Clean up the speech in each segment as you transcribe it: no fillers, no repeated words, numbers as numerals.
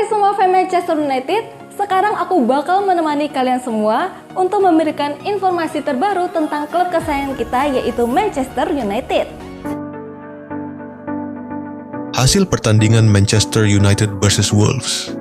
semua fans Manchester United, sekarang aku bakal menemani kalian semua untuk memberikan informasi terbaru tentang klub kesayangan kita yaitu Manchester United. Hasil pertandingan Manchester United vs Wolves.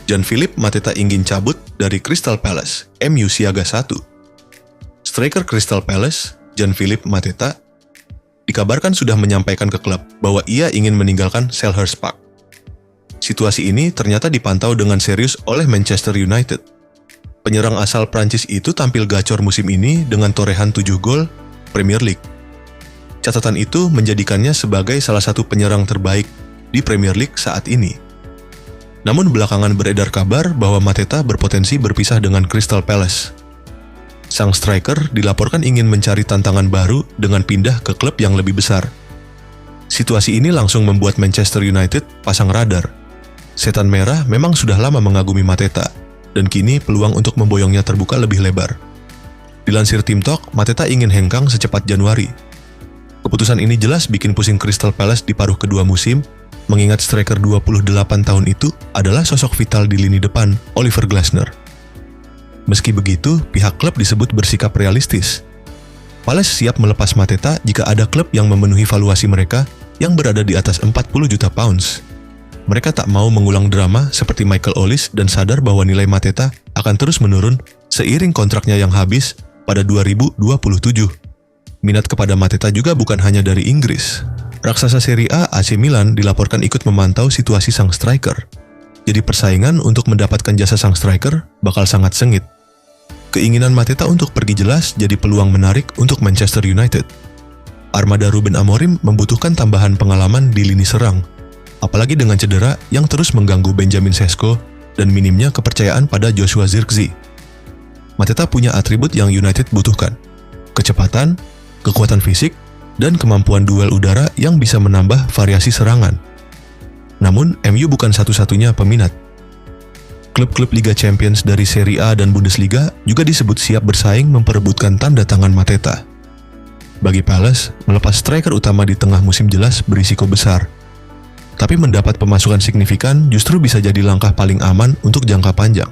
Gianfilippo Mateta ingin cabut dari Crystal Palace, MU siaga 1. Striker Crystal Palace, Gianfilippo Mateta, dikabarkan sudah menyampaikan ke klub bahwa ia ingin meninggalkan Selhurst Park. Situasi ini ternyata dipantau dengan serius oleh Manchester United. Penyerang asal Prancis itu tampil gacor musim ini dengan torehan 7 gol Premier League. Catatan itu menjadikannya sebagai salah satu penyerang terbaik di Premier League saat ini. Namun belakangan beredar kabar bahwa Mateta berpotensi berpisah dengan Crystal Palace. Sang striker dilaporkan ingin mencari tantangan baru dengan pindah ke klub yang lebih besar. Situasi ini langsung membuat Manchester United pasang radar. Setan Merah memang sudah lama mengagumi Mateta, dan kini peluang untuk memboyongnya terbuka lebih lebar. Dilansir Team Talk, Mateta ingin hengkang secepat Januari. Keputusan ini jelas bikin pusing Crystal Palace di paruh kedua musim, mengingat striker 28 tahun itu adalah sosok vital di lini depan, Oliver Glasner. Meski begitu, pihak klub disebut bersikap realistis. Palace siap melepas Mateta jika ada klub yang memenuhi valuasi mereka yang berada di atas 40 juta pounds. Mereka tak mau mengulang drama seperti Michael Olise dan sadar bahwa nilai Mateta akan terus menurun seiring kontraknya yang habis pada 2027. Minat kepada Mateta juga bukan hanya dari Inggris. Raksasa Serie A AC Milan dilaporkan ikut memantau situasi sang striker. Jadi persaingan untuk mendapatkan jasa sang striker bakal sangat sengit. Keinginan Mateta untuk pergi jelas jadi peluang menarik untuk Manchester United. Armada Ruben Amorim membutuhkan tambahan pengalaman di lini serang, apalagi dengan cedera yang terus mengganggu Benjamin Sesko dan minimnya kepercayaan pada Joshua Zirkzee. Mateta punya atribut yang United butuhkan: kecepatan, kekuatan fisik, dan kemampuan duel udara yang bisa menambah variasi serangan. Namun, MU bukan satu-satunya peminat. Klub-klub Liga Champions dari Serie A dan Bundesliga juga disebut siap bersaing memperebutkan tanda tangan Mateta. Bagi Palace, melepas striker utama di tengah musim jelas berisiko besar. Tapi mendapat pemasukan signifikan justru bisa jadi langkah paling aman untuk jangka panjang.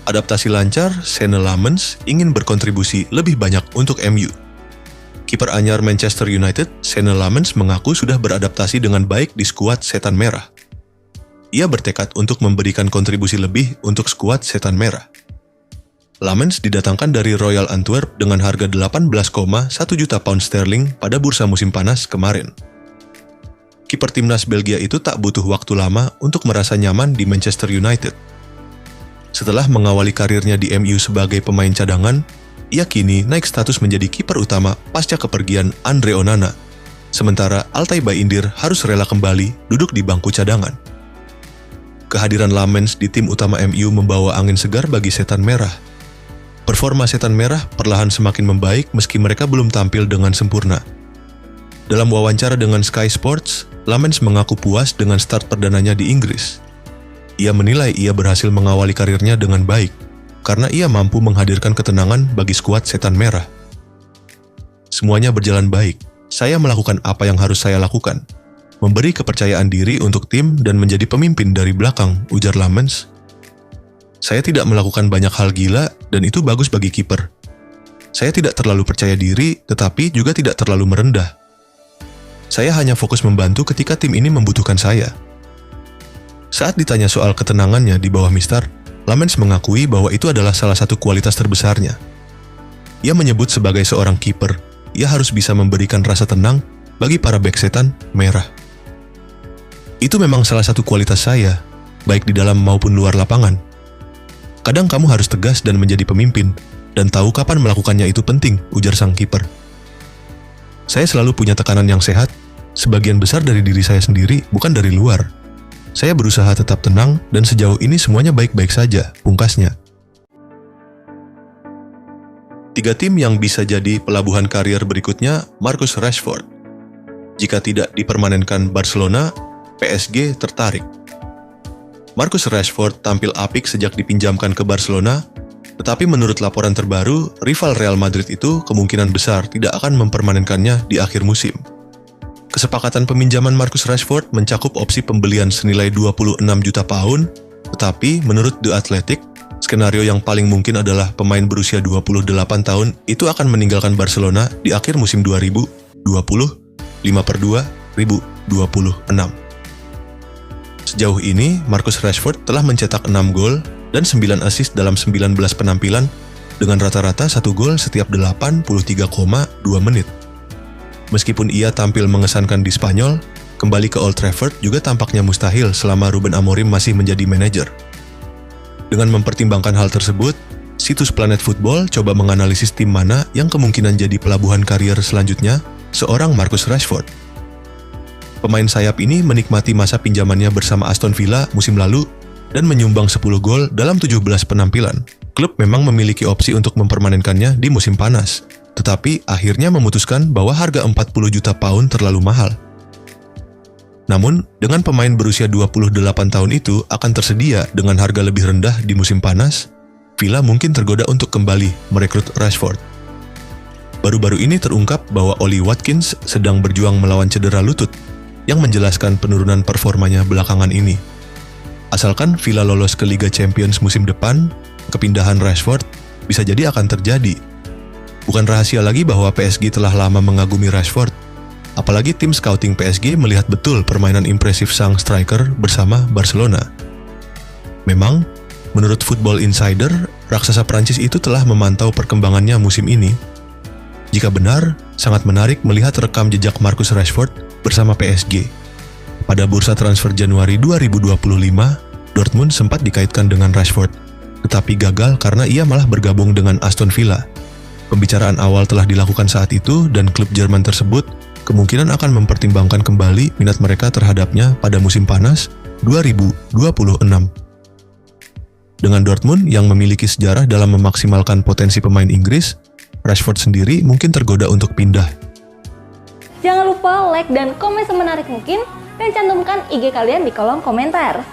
Adaptasi lancar, Senne Lammens ingin berkontribusi lebih banyak untuk MU. Kiper anyar Manchester United, Senne Lammens mengaku sudah beradaptasi dengan baik di skuad Setan Merah. Ia bertekad untuk memberikan kontribusi lebih untuk skuad Setan Merah. Lammens didatangkan dari Royal Antwerp dengan harga 18,1 juta pound sterling pada bursa musim panas kemarin. Kiper timnas Belgia itu tak butuh waktu lama untuk merasa nyaman di Manchester United. Setelah mengawali karirnya di MU sebagai pemain cadangan, ia kini naik status menjadi kiper utama pasca kepergian Andre Onana. Sementara Altay Bayindir harus rela kembali duduk di bangku cadangan. Kehadiran Lammens di tim utama MU membawa angin segar bagi Setan Merah. Performa Setan Merah perlahan semakin membaik meski mereka belum tampil dengan sempurna. Dalam wawancara dengan Sky Sports, Lammens mengaku puas dengan start perdananya di Inggris. Ia menilai ia berhasil mengawali karirnya dengan baik, karena ia mampu menghadirkan ketenangan bagi skuad Setan Merah. Semuanya berjalan baik, saya melakukan apa yang harus saya lakukan, memberi kepercayaan diri untuk tim dan menjadi pemimpin dari belakang, ujar Lammens. Saya tidak melakukan banyak hal gila dan itu bagus bagi kiper. Saya tidak terlalu percaya diri, tetapi juga tidak terlalu merendah. Saya hanya fokus membantu ketika tim ini membutuhkan saya. Saat ditanya soal ketenangannya di bawah Mister, Lamens mengakui bahwa itu adalah salah satu kualitas terbesarnya. Ia menyebut sebagai seorang kiper, ia harus bisa memberikan rasa tenang bagi para bek setan merah. Itu memang salah satu kualitas saya, baik di dalam maupun luar lapangan. Kadang kamu harus tegas dan menjadi pemimpin, dan tahu kapan melakukannya itu penting, ujar sang kiper. Saya selalu punya tekanan yang sehat, sebagian besar dari diri saya sendiri, bukan dari luar. Saya berusaha tetap tenang, dan sejauh ini semuanya baik-baik saja, pungkasnya. 3 tim yang bisa jadi pelabuhan karier berikutnya, Marcus Rashford. Jika tidak dipermanenkan Barcelona, PSG tertarik. Marcus Rashford tampil apik sejak dipinjamkan ke Barcelona, tetapi menurut laporan terbaru, rival Real Madrid itu kemungkinan besar tidak akan mempermanenkannya di akhir musim. Kesepakatan peminjaman Marcus Rashford mencakup opsi pembelian senilai 26 juta pound, tetapi menurut The Athletic, skenario yang paling mungkin adalah pemain berusia 28 tahun itu akan meninggalkan Barcelona di akhir musim 2020-5/2/2026. Sejauh ini, Marcus Rashford telah mencetak 6 gol dan 9 assist dalam 19 penampilan dengan rata-rata 1 gol setiap 83,2 menit. Meskipun ia tampil mengesankan di Spanyol, kembali ke Old Trafford juga tampaknya mustahil selama Ruben Amorim masih menjadi manajer. Dengan mempertimbangkan hal tersebut, situs Planet Football coba menganalisis tim mana yang kemungkinan jadi pelabuhan karier selanjutnya seorang Marcus Rashford. Pemain sayap ini menikmati masa pinjamannya bersama Aston Villa musim lalu dan menyumbang 10 gol dalam 17 penampilan. Klub memang memiliki opsi untuk mempermanenkannya di musim panas, tetapi akhirnya memutuskan bahwa harga 40 juta pound terlalu mahal. Namun, dengan pemain berusia 28 tahun itu akan tersedia dengan harga lebih rendah di musim panas, Villa mungkin tergoda untuk kembali merekrut Rashford. Baru-baru ini terungkap bahwa Ollie Watkins sedang berjuang melawan cedera lutut, yang menjelaskan penurunan performanya belakangan ini. Asalkan Villa lolos ke Liga Champions musim depan, kepindahan Rashford bisa jadi akan terjadi. Bukan rahasia lagi bahwa PSG telah lama mengagumi Rashford. Apalagi tim scouting PSG melihat betul permainan impresif sang striker bersama Barcelona. Memang, menurut Football Insider, raksasa Prancis itu telah memantau perkembangannya musim ini. Jika benar, sangat menarik melihat rekam jejak Marcus Rashford bersama PSG. Pada bursa transfer Januari 2025, Dortmund sempat dikaitkan dengan Rashford, tetapi gagal karena ia malah bergabung dengan Aston Villa. Pembicaraan awal telah dilakukan saat itu dan klub Jerman tersebut kemungkinan akan mempertimbangkan kembali minat mereka terhadapnya pada musim panas 2026. Dengan Dortmund yang memiliki sejarah dalam memaksimalkan potensi pemain Inggris, Rashford sendiri mungkin tergoda untuk pindah. Jangan lupa like dan komen semenarik mungkin dan cantumkan IG kalian di kolom komentar.